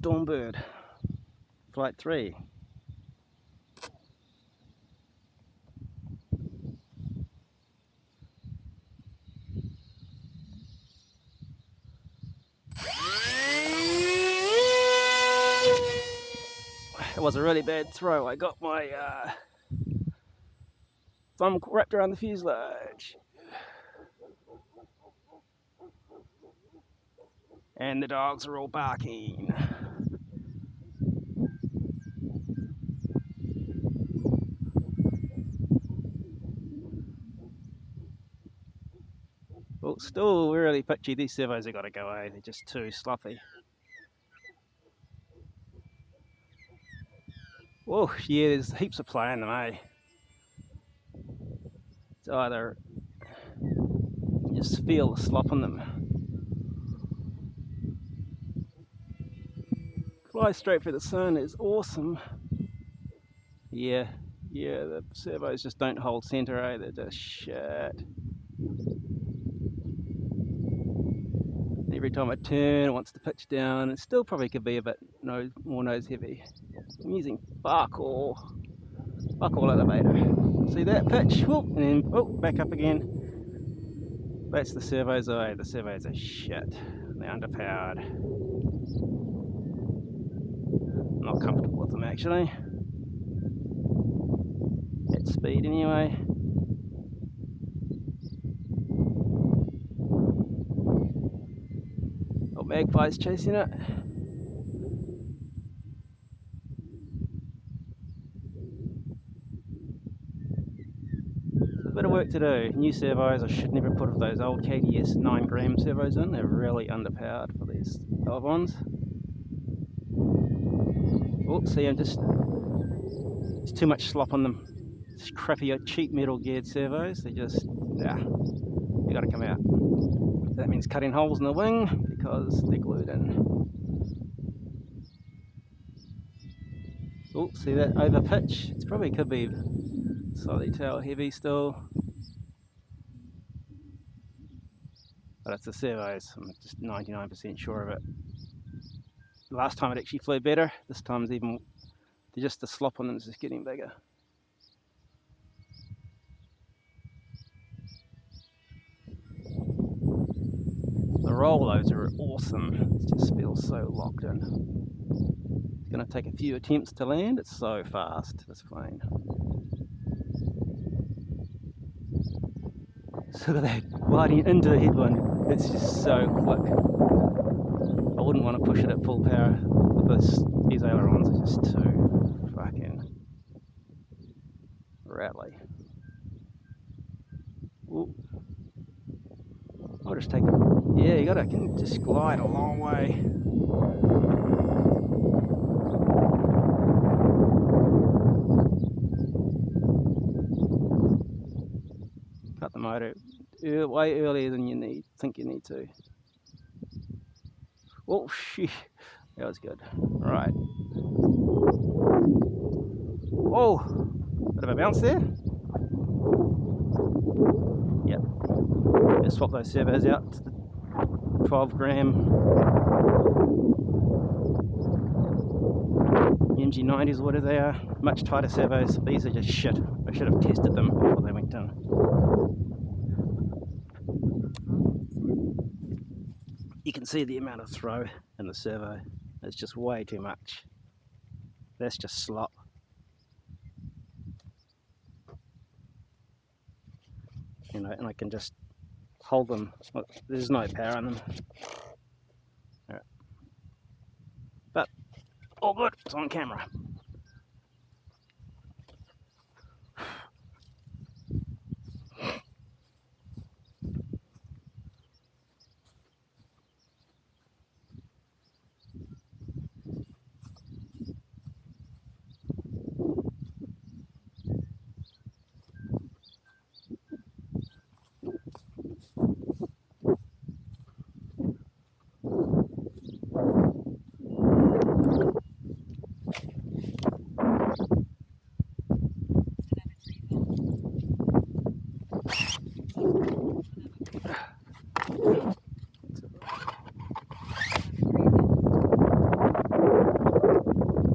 StomBird Flight 3. It was a really bad throw. I got my thumb wrapped around the fuselage. And the dogs are all barking. Well, still really pitchy. These servos have got to go away. They're just too sloppy. Oh, yeah, there's heaps of play in them, eh? It's either you just feel the slop on them. Fly straight for the sun is awesome. Yeah, the servos just don't hold center, eh? They're just shit. Every time I turn, it wants to pitch down. It still probably could be a bit more nose heavy. I'm using fuck all elevator. See that pitch? Whoop, and then back up again. That's the servos away. The servos are shit. They're underpowered. I'm not comfortable with them actually. At speed anyway. Oh, magpie's chasing it. A bit of work to do. New servos, I should never put those old KDS 9g servos in. They're really underpowered for these old ones. Oh, see, there's too much slop on them. It's crappy, cheap metal geared servos. They just, they gotta come out. That means cutting holes in the wing because they're glued in. Oh, see that over pitch? It probably could be slightly tail heavy still. But it's the servos, I'm just 99% sure of it. Last time it actually flew better, this time's even, just the slop on them is just getting bigger. The rollovers are awesome, it just feels so locked in. It's going to take a few attempts to land, it's so fast, this plane. So they're gliding into the headwind, it's just so quick. I wouldn't want to push it at full power. These ailerons are just too fucking rattly. Ooh. I'll just take it. Yeah, you can just glide a long way. Cut the motor way earlier than you think you need to. Oh shit, that was good. Right. Oh, bit of a bounce there. Yep. Just swap those servos out to the 12g MG90s or whatever they are. Much tighter servos. These are just shit. I should have tested them before they went in. You can see the amount of throw in the servo. It's just way too much. That's just slop. And I can just hold them. Look, there's no power on them. Right. But all good. It's on camera.